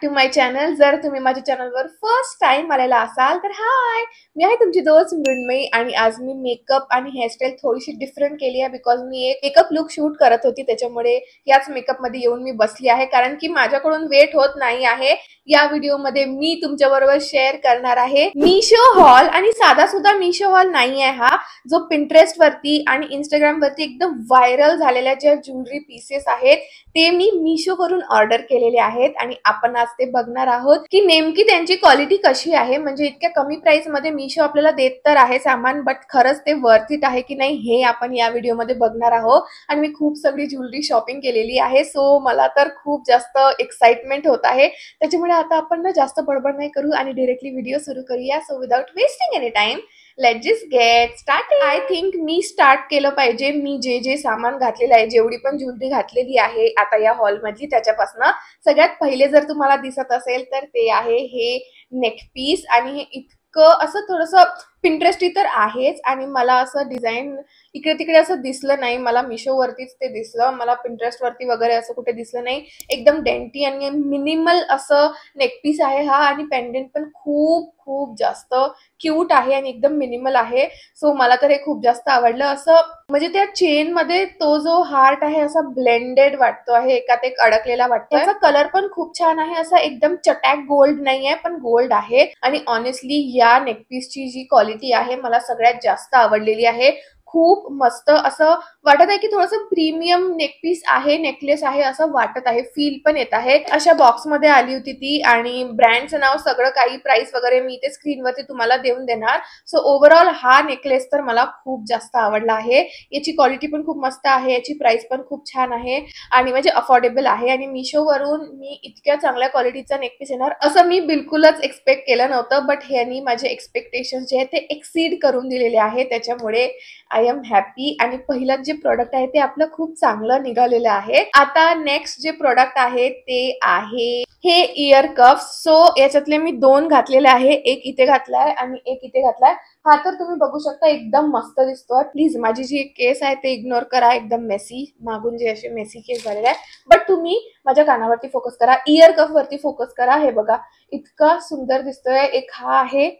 To my channel. जर तुम्ही माझ्या चॅनलवर फर्स्ट टाइम आलेला असाल तर हाय, मी आहे तुमची दोस्त मृण्मयी आणि आज मी मेकअप आणि हेअरस्टाईल थोडीशी डिफरंट केली आहे बिकॉज मी एक मेकअप लुक शूट करत होती. त्याच्यामुळे याच मेकअप मध्ये येऊन मी बसली आहे कारण की माझ्याकडून वेट होत नाही आहे. या व्हिडिओ मध्ये मी तुमच्या बरोबर शेअर करणार आहे मीशो हॉल. आणि साधा सुद्धा मीशो हॉल नाही आहे हा, जो पिंटरेस्ट वरती आणि इंस्टाग्राम वरती एकदम व्हायरल झालेल्या ज्या ज्वेलरी पीसेस आहेत ते मी मीशो वरून ऑर्डर केलेले आहेत आणि आपण आज ते बघणार आहोत की नेमकी त्यांची क्वालिटी कशी आहे. म्हणजे इतक्या कमी प्राइस मध्ये मीशो आपल्याला देत तर आहे सामान, बट खरंच ते वर्थ इट आहे की नाही हे आपण या व्हिडिओ मध्ये बघणार आहोत. आणि मी खूप सगळी ज्वेलरी शॉपिंग केलेली आहे, सो मला तर खूप जास्त एक्साइटमेंट होत आहे. त्याच्यामुळे आता आपण ना जास्त बडबड नाही करू आणि डायरेक्टली व्हिडिओ सुरू करूया. So without wasting any time let's just get started. I think me start केलं पाहिजे. मी जे जे सामान घातलेलं आहे, जेवढी पण ज्वेलरी घातलेली आहे आता या हॉल मधली, त्याच्यापासून सगळ्यात पहिले जर तुम्हाला दिसत असेल तर ते आहे हे नेक पीस. आणि हे इतकं असं थोडंसं पिंटरेस्टी तर आहेच आणि मला असं डिझाईन इकडे तिकडे असं दिसलं नाही. मला मिशो वरतीच ते दिसलं, मला पिंटरेस्ट वरती वगैरे असं कुठे दिसलं नाही. एकदम डेंटी आणि मिनिमल असं नेकपीस आहे हा. आणि पेंडेंट पण खूप खूप जास्त क्यूट आहे आणि एकदम मिनिमल आहे. सो मला तर हे खूप जास्त आवडलं. असं म्हणजे त्या चेन मध्ये तो जो हार्ट आहे असा ब्लेंडेड वाटतो आहे, एकात एक अडकलेला वाटतो. त्याचा कलर पण खूप छान आहे, असा एकदम चटॅक गोल्ड नाही आहे पण गोल्ड आहे. आणि ऑनेस्टली या नेकपीसची जी क्वालिटी आहे मला सगळ्यात जास्त आवडलेली आहे. खूप मस्त असं वाटत आहे की थोडंसं प्रीमियम नेकपीस आहे, नेकलेस आहे असं वाटत आहे, फील पण येत आहे. अशा बॉक्स मध्ये आली होती ती आणि ब्रँडचं नाव सगळं काही प्राइस वगैरे मी ते स्क्रीनवरती तुम्हाला देऊन देणार. सो ओव्हरऑल हा नेकलेस तर मला खूप जास्त आवडला आहे. याची क्वालिटी पण खूप मस्त आहे, याची प्राइस पण खूप छान आहे आणि म्हणजे अफोर्डेबल आहे. आणि मिशो वरून मी इतक्या चांगल्या क्वालिटीचा नेकपीस येणार असं मी बिलकुलच एक्सपेक्ट केलं नव्हतं, बट ह्यांनी माझे एक्सपेक्टेशन जे आहे ते एक्सीड करून दिलेले आहे. त्याच्यामुळे आय एम हॅपी. आणि पहिलं जे प्रोडक्ट आहे ते आपलं खूप चांगलं निघालेलं आहे. आता नेक्स्ट जे प्रोडक्ट आहे ते आहे हे इयर कफ्स. सो याच्यातले मी दोन घातलेले आहे, एक इथे घातलाय आणि एक इथे घातलाय. हा तर तुम्ही बघू शकता एकदम मस्त दिसतोय. प्लीज माझी जी केस आहे ते इग्नोर करा, एकदम मेसी मागून जे असे मेसी केस झालेले आहे. बट तुम्ही माझ्या कानावरती फोकस करा, इयर कफ वरती फोकस करा. हे बघा इतका सुंदर दिसतोय. एक हा आहे,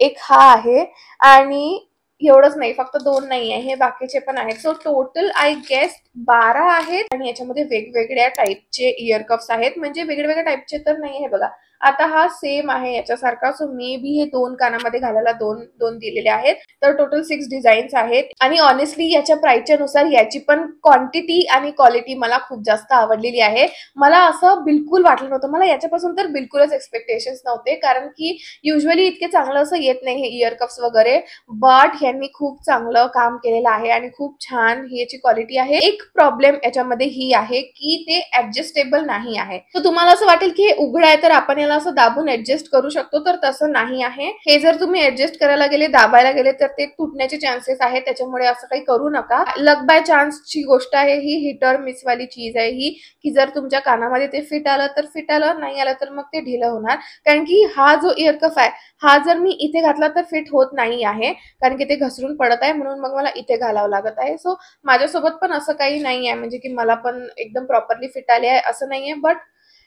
एक हा आहे. आणि एवढंच नाही, फक्त दोन नाही आहे, हे बाकीचे पण आहेत. सो टोटल आय गेस 12 आहेत. आणि याच्यामध्ये वेगवेगळ्या टाईपचे इयर कफ्स आहेत, म्हणजे वेगवेगळ्या टाईपचे तर नाही आहे. बघा आता हा सेम आहे याच्यासारखा, सो मे बी हे दोन कानामध्ये घालायला दोन दोन दिलेले आहेत. तर टोटल 6 डिझाईन्स आहेत. आणि ऑनेस्टली याच्या प्राइसच्या नुसार याची पण क्वांटिटी आणि क्वालिटी मला खूप जास्त आवडलेली आहे. मला असं बिलकुल वाटलं नव्हतं, मला याच्यापासून तर बिलकुलच एक्सपेक्टेशन्स नव्हते, कारण की युजली इतके चांगलं असं येत नाही हे इयर कफ्स वगैरे. बट यांनी खूप चांगलं काम केलेलं आहे आणि खूप छान ही याची क्वालिटी आहे. एक प्रॉब्लेम याच्यामध्ये ही आहे की ते ऍडजस्टेबल नाही आहे. तर तुम्हाला असं वाटेल की हे उघड आहे तर आपण याला असं दाबून ऍडजस्ट करू शकतो, तर तसं नाही आहे. हे जर तुम्ही ऍडजस्ट करायला गेले, दाबायला गेले तर ते तुटण्याचे चान्सेस आहेत. त्याच्यामुळे असं काही करू नका. लक बाय चान्स ची गोष्ट आहे ही, हिट और मिस वाली चीज आहे ही, की जर तुमच्या कानामध्ये ते फिट आलं तर फिट आलं, नाही आलं तर मग ते ढिलं होणार. कारण की हा जो इयर कफ आहे हा जर मी इथे घातला तर फिट होत नाही आहे, कारण की ते घसरून पडत आहे, म्हणून मग मला इथे घालावं लागत आहे. सो माझ्यासोबत पण असं काही नाही आहे म्हणजे की मला पण एकदम प्रॉपरली फिट आले आहे असं नाहीये, बट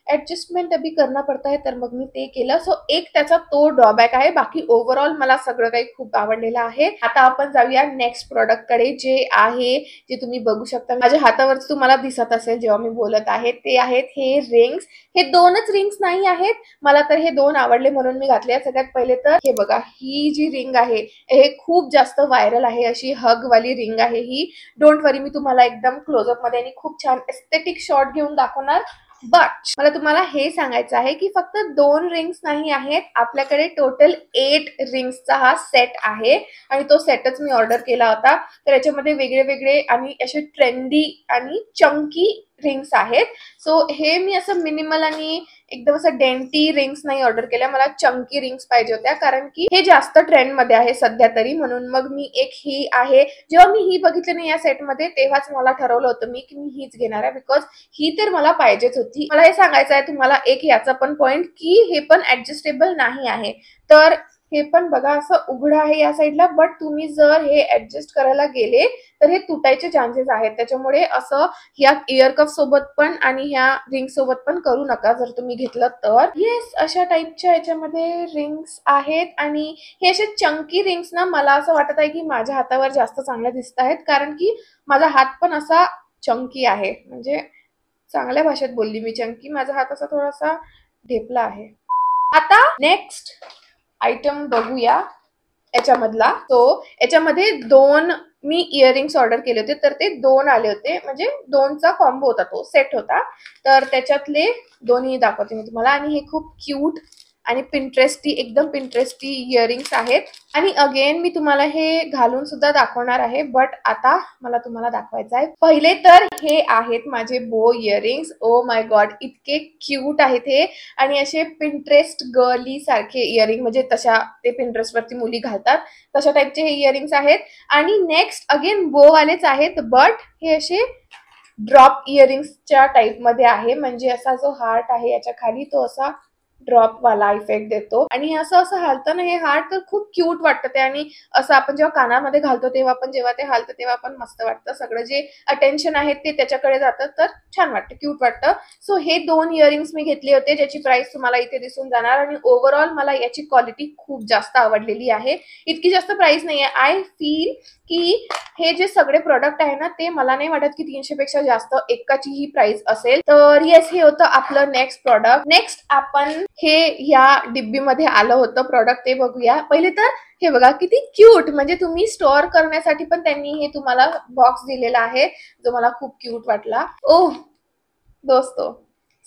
ऍडजस्टमेंट अभी करना पडता है, तर मग मी ते केलं. सो एक त्याचा तो ड्रॉबॅक आहे. बाकी ओव्हरऑल मला सगळं काही खूप आवडलेलं आहे. आता आपण जाऊया नेक्स्ट प्रोडक्ट कडे, जे आहे जे तुम्ही बघू शकता माझ्या हातावरच तुम्हाला दिसत असेल जेव्हा मी बोलत आहे. ते आहेत हे रिंग्स. हे दोनच रिंग्स नाही आहेत, मला तर हे दोन आवडले म्हणून मी घातले. सगळ्यात पहिले तर हे बघा, ही जी रिंग आहे हे खूप जास्त व्हायरल आहे, अशी हग वाली रिंग आहे ही. डोंट वरी, मी तुम्हाला एकदम क्लोजअप मध्ये आणि खूप छान एस्थेटिक शॉट घेऊन दाखवणार. बट मला तुम्हाला हे सांगायचं आहे की फक्त दोन रिंग्स नाही आहेत, आपल्याकडे टोटल 8 रिंग्सचा हा सेट आहे. आणि तो सेटच मी ऑर्डर केला होता. तर याच्यामध्ये वेगळे वेगळे आणि असे ट्रेंडी आणि चंकी रिंग्स आहेत. सो हे मी असं मिनिमल आणि एकदम असं डेंटी रिंग्स नाही ऑर्डर केल्या, मला चंकी रिंग्स पाहिजे होत्या, कारण की हे जास्त ट्रेंड मध्ये आहे सध्या तरी. म्हणून मग मी एक ही आहे, जेव्हा मी ही बघितली नाही या सेटमध्ये तेव्हाच मला ठरवलं होतं मी की मी हीच घेणार आहे, बिकॉज ही तर मला पाहिजेच होती. मला हे सांगायचं आहे तुम्हाला एक याचा पण पॉइंट की हे पण ऍडजस्टेबल नाही आहे. तर हे पण बघा असं उघडं आहे या साईडला, बट तुम्ही जर हे ऍडजस्ट करायला गेले तर हे तुटायचे चान्सेस आहेत. त्याच्यामुळे असं ह्या इयर कप सोबत पण आणि ह्या रिंग सोबत पण करू नका जर तुम्ही घेतलं तर. येस, अशा टाईपच्या याच्यामध्ये रिंग्स आहेत आणि हे असे चंकी रिंग्स ना मला असं वाटत आहे की माझ्या हातावर जास्त चांगल्या दिसत आहेत, कारण की माझा हात पण असा चंकी आहे. म्हणजे चांगल्या भाषेत बोलली मी, चंकी. माझा हात असा थोडासा ढेपला आहे. आता नेक्स्ट आयटम बघूया याच्यामधला. तो याच्यामध्ये दोन मी इयरिंग्स ऑर्डर केले होते, तर ते दोन आले होते, म्हणजे दोनचा कॉम्बो होता, तो सेट होता. तर त्याच्यातले दोन्ही दाखवते मी तुम्हाला. आणि हे खूप क्यूट आणि पिंटरेस्टी, एकदम पिंटरेस्टी इयरिंग्स आहेत. आणि अगेन मी तुम्हाला हे घालून सुद्धा दाखवणार आहे, बट आता मला तुम्हाला दाखवायचं आहे. पहिले तर हे आहेत माझे बो इयरिंग्स. ओ माय गॉड, इतके क्यूट आहेत हे. आणि असे पिंटरेस्ट गर्ली सारखे इयरिंग, म्हणजे तशा ते पिंटरेस्ट वरती मुली घालतात तशा टाईपचे हे इयरिंग्स आहेत. आणि नेक्स्ट अगेन बो वालेच आहेत, बट हे असे ड्रॉप इयरिंग्सच्या टाईप मध्ये आहे. म्हणजे असा जो हार्ट आहे याच्या खाली तो असा ड्रॉप वाला इफेक्ट देतो. आणि हे असं असं हालतं ना हे हार्ट, तर खूप क्यूट वाटतं ते. आणि असं आपण जेव्हा कानामध्ये घालतो तेव्हा पण, जेव्हा ते हालतं तेव्हा पण मस्त वाटतं. सगळं जे अटेन्शन आहे ते त्याच्याकडे जातं, तर छान वाटतं, क्यूट वाटतं. सो हे दोन इयरिंग्स मी घेतले होते, ज्याची प्राइस तुम्हाला इथे दिसून जाणार. आणि ओव्हरऑल मला याची क्वालिटी खूप जास्त आवडलेली आहे. इतकी जास्त प्राइस नाहीये. आय फील की हे जे सगळे प्रोडक्ट आहे ना, ते मला नाही वाटत की 300 पेक्षा जास्त एकाची ही प्राइस असेल. तर येस, हे होतं आपलं नेक्स्ट प्रोडक्ट. नेक्स्ट आपण हे या डिब्बीमध्ये आलं होतं प्रोडक्ट, ते बघूया. पहिले तर हे बघा किती क्यूट, म्हणजे तुम्ही स्टोअर करण्यासाठी पण त्यांनी हे तुम्हाला बॉक्स दिलेला आहे, जो मला खूप क्यूट वाटला. ओह दोस्तो,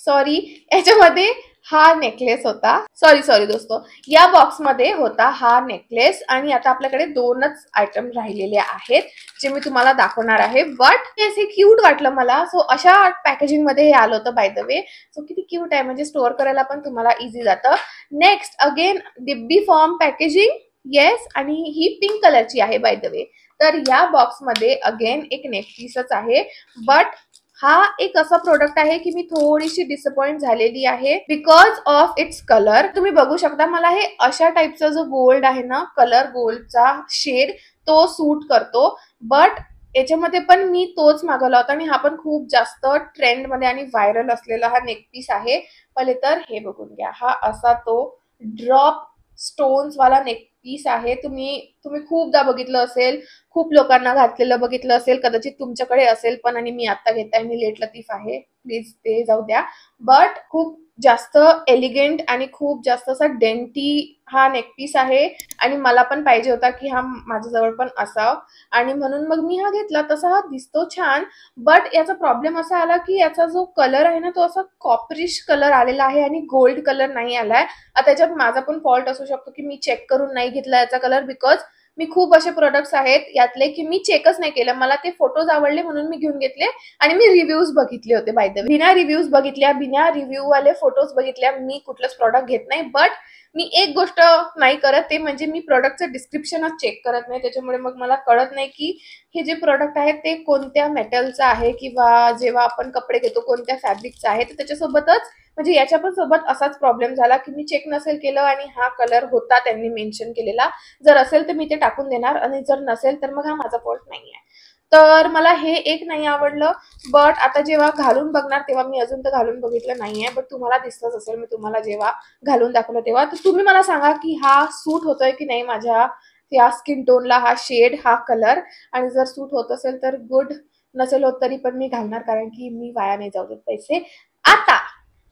सॉरी, याच्यामध्ये हा नेकलेस होता. सॉरी दोस्तो, या बॉक्समध्ये होता हा नेकलेस. आणि आता आपल्याकडे दोनच आयटम राहिलेले आहेत जे मी तुम्हाला दाखवणार आहे. बट हे क्यूट वाटलं मला. सो अशा पॅकेजिंग मध्ये हे आलं होतं बाय द वे. सो किती क्यूट आहे, म्हणजे स्टोअर करायला पण तुम्हाला इझी जातं. नेक्स्ट अगेन डिब्बी फॉर्म पॅकेजिंग. येस, आणि ही पिंक कलरची आहे बाय द वे. तर या बॉक्समध्ये अगेन एक नेकपीसच आहे, बट हा एक असा प्रोडक्ट आहे की मी थोडीशी डिसअपॉइंट झालेली आहे बिकॉज ऑफ इट्स कलर. तुम्ही बघू शकता, मला हे अशा टाईपचा जो गोल्ड आहे ना, कलर गोल्डचा शेड, तो सूट करतो. बट याच्यामध्ये पण मी तोच मागवला होता आणि हा पण खूप जास्त ट्रेंड मध्ये आणि व्हायरल असलेला हा नेकपीस आहे. पहिले तर हे बघून घ्या, हा असा तो ड्रॉप स्टोन्स वाला नेकपीस आहे. तुम्ही खूपदा बघितलं असेल, खूप लोकांना घातलेलं बघितलं असेल, कदाचित तुमच्याकडे असेल पण. आणि मी आता घेताय, मी लेट लतीफ आहे, प्लीज ते जाऊ द्या. बट खूप जास्त एलिगंट आणि खूप जास्त असा डेंटी हा नेकपीस आहे. आणि मला पण पाहिजे होता की हा माझ्याजवळ पण असावा, आणि म्हणून मग मी हा घेतला. तसा हा दिसतो छान, बट याचा प्रॉब्लेम असा आला की याचा जो कलर आहे ना, तो असा कॉपरिश कलर आलेला आहे आणि गोल्ड कलर नाही आलाय. आता त्याच्यात माझा पण फॉल्ट असू शकतो की मी चेक करून नाही घेतला याचा कलर, बिकॉज मी खूप असे प्रोडक्ट्स आहेत यातले की मी चेकच नाही केलं. मला ते फोटोज आवडले म्हणून मी घेऊन घेतले. आणि मी रिव्ह्यूज बघितले होते बाय द वे. बिना रिव्ह्यूज बघितल्या, बिना रिव्ह्यू वाले फोटोज बघितल्या, मी कुठलंच प्रॉडक्ट घेत नाही. बट मी एक गोष्ट नाही करत, ते म्हणजे मी प्रोडक्टचं डिस्क्रिप्शनच चेक करत नाही. त्याच्यामुळे मग मला कळत नाही की हे जे प्रोडक्ट आहे ते कोणत्या मेटलचं आहे, किंवा जेव्हा आपण कपडे घेतो कोणत्या फॅब्रिकचं आहे. तर त्याच्यासोबतच म्हणजे याच्या पण सोबत असाच प्रॉब्लेम झाला की मी चेक नसेल केलं आणि हा कलर होता त्यांनी मेन्शन केलेला. जर असेल तर मी ते टाकून देणार, आणि जर नसेल तर मग हा माझा फॉल्ट नाहीये. तर मला हे एक नाही आवडलं. बट आता जेव्हा घालून बघणार तेव्हा, मी अजून तर घालून बघितलं नाहीये, बट तुम्हाला दिसलंच असेल, मी तुम्हाला जेव्हा घालून दाखवलं तेव्हा. तर तुम्ही मला सांगा की हा सूट होतोय की नाही माझ्या या स्किन टोनला, हा शेड, हा कलर. आणि जर सूट होत असेल तर गुड, नसेल होत तरी पण मी घालणार, कारण की मी वाया नाही जाऊ देत पैसे. आता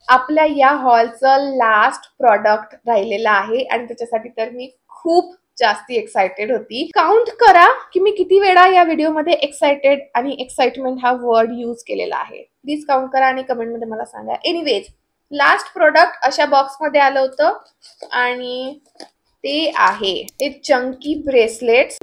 आपल्या या हॉलचं लास्ट प्रॉडक्ट राहिलेलं आहे, आणि त्याच्यासाठी तर मी खूप जास्ती एक्साइटेड होती. काउंट करा की मी किती वेळा या व्हिडिओमध्ये एक्साइटेड आणि एक्साइटमेंट हा वर्ड यूज केलेला आहे. प्लीज काउंट करा आणि कमेंटमध्ये मला सांगा. एनिवेज, लास्ट प्रोडक्ट अशा बॉक्समध्ये आलं होतं, आणि ते आहे ते चंकी ब्रेसलेट्स.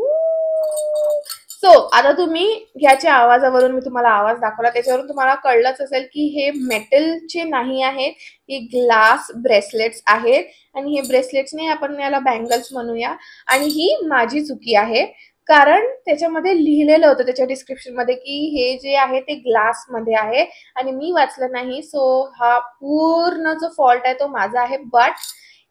सो आता तुम्ही ह्याच्या आवाजावरून, मी तुम्हाला आवाज दाखवला त्याच्यावरून तुम्हाला कळलंच असेल की हे मेटलचे नाही आहेत, हे ग्लास ब्रेसलेट्स आहेत. आणि हे ब्रेसलेट्स नाही, आपण याला बँगल्स म्हणूया. आणि ही माझी चुकी आहे, कारण त्याच्यामध्ये लिहिलेलं होतं त्याच्या डिस्क्रिप्शन मध्ये की हे जे आहे ते ग्लास मध्ये आहे, आणि मी वाचलं नाही. सो हा पूर्ण जो फॉल्ट आहे तो माझा आहे. बट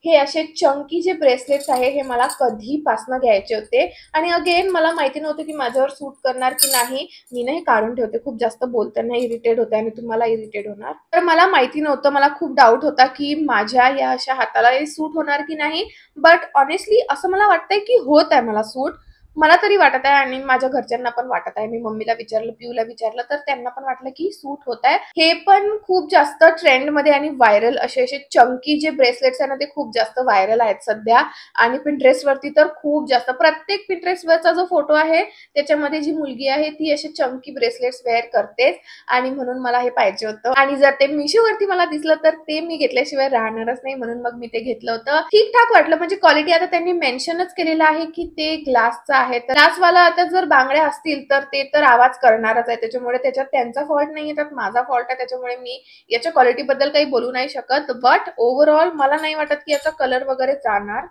हे असे चंकी जे ब्रेसलेट्स आहे हे मला कधीपासून घ्यायचे होते आणि अगेन मला माहिती नव्हतं की माझ्यावर सूट करणार की नाही. मी नाही काढून ठेवते, खूप जास्त बोलताना इरिटेट होते आणि तुम्हाला इरिटेट होणार. तर मला माहिती नव्हतं, मला खूप डाऊट होता की माझ्या या अशा हाताला हे सूट होणार की नाही. बट ऑनेस्टली असं मला वाटतंय की होत आहे मला सूट. मला तरी वाटत आहे आणि माझ्या घरच्यांना पण वाटत आहे. मी मम्मीला विचारलं, पिऊला विचारलं तर त्यांना पण वाटलं की सूट होत आहे. हे पण खूप जास्त ट्रेंडमध्ये आणि व्हायरल असे चंकी जे ब्रेसलेट्स आहे ना ते खूप जास्त व्हायरल आहेत सध्या. आणि पिंटरेस्ट वरती तर खूप जास्त प्रत्येक पिंटरेस्ट वरचा जो फोटो आहे त्याच्यामध्ये जी मुलगी आहे ती असे चंकी ब्रेसलेट्स वेअर करतेच आणि म्हणून मला हे पाहिजे होतं. आणि जर ते मिशोवरती मला दिसलं तर ते मी घेतल्याशिवाय राहणारच नाही, म्हणून मग मी ते घेतलं होतं. ठीकठाक वाटलं, म्हणजे क्वालिटी आता त्यांनी मेन्शनच केलेलं आहे की ते ग्लासचं आहे. तर ग्लासवाला आता जर बांगड्या असतील तर ते तर आवाज करणारच आहे, त्याच्यामुळे त्याच्यात त्यांचा फॉल्ट नाहीये, त्यात माझा फॉल्ट आहे. त्याच्यामुळे मी याच्या क्वालिटी बद्दल काही बोलू नाही शकत. बट ओव्हरऑल मला नाही वाटत की याचा कलर वगैरे जाणार.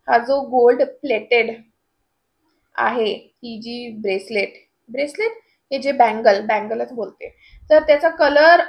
हा जो गोल्ड प्लेटेड आहे, ही जी ब्रेसलेट ब्रेसलेट हे जे बँगलच बोलते, तर त्याचा कलर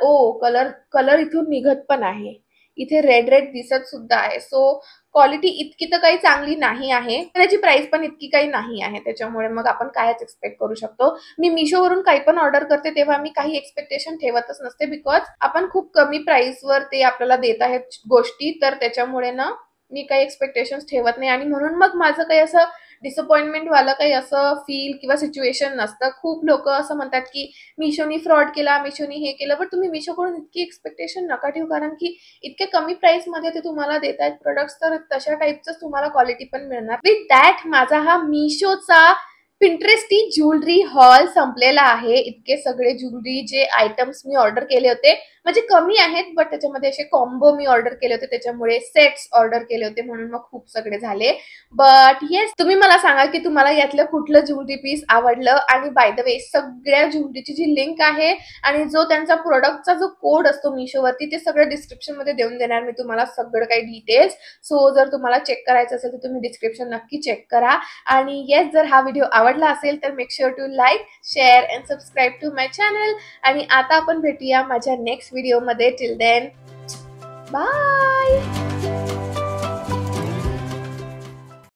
कलर इथून निघत पण आहे. इथे रेड रेड दिसत सुद्धा आहे. सो क्वालिटी इतकी तर काही चांगली नाही आहे. त्याची प्राइस पण इतकी काही नाही आहे. त्याच्यामुळे मग आपण कायच एक्सपेक्ट करू शकतो. मी मिशोवरून काही पण ऑर्डर करते तेव्हा मी काही एक्सपेक्टेशन ठेवतच नसते, बिकॉज आपण खूप कमी प्राइसवर ते आपल्याला देत आहेत गोष्टी, तर त्याच्यामुळे ना मी काही एक्सपेक्टेशन ठेवत नाही आणि म्हणून मग माझं काही असं डिसअपॉइंटमेंट वाला काही असं फील किंवा सिच्युएशन नसतं. खूप लोक असं म्हणतात की मिशोनी फ्रॉड केला, मिशोनी हे केलं. बट तुम्ही मिशोकडून इतकी एक्सपेक्टेशन नका ठेवू, कारण की इतके कमी प्राइस मध्ये ते तुम्हाला देत आहेत प्रोडक्ट्स, तर तशा टाईपच तुम्हाला क्वालिटी पण मिळणार. विथ दॅट माझा हा मिशोचा पिंटरेस्टी ज्वेलरी हॉल संपलेला आहे. इतके सगळे ज्वेलरी जे आयटम्स मी ऑर्डर केले होते, म्हणजे कमी आहेत बट त्याच्यामध्ये असे कॉम्बो मी ऑर्डर केले होते, त्याच्यामुळे सेट्स ऑर्डर केले होते, म्हणून मग खूप सगळे झाले. बट येस, तुम्ही मला सांगा की तुम्हाला यातलं कुठलं ज्वेलरी पीस आवडलं. आणि बाय द वे सगळ्या ज्वेलरीची जी लिंक आहे आणि जो त्यांचा प्रोडक्टचा जो कोड असतो मिशोवरती, ते सगळं डिस्क्रिप्शन मध्ये देऊन देणार मी तुम्हाला सगळं काही डिटेल्स. सो जर तुम्हाला चेक करायचं असेल तर तुम्ही डिस्क्रिप्शन नक्की चेक करा. आणि येस, जर हा व्हिडिओ आवडला असेल तर make sure to like, share and subscribe to my channel. आणि आता आपण भेटूया माझ्या नेक्स्ट व्हिडिओमध्ये. Till then, bye.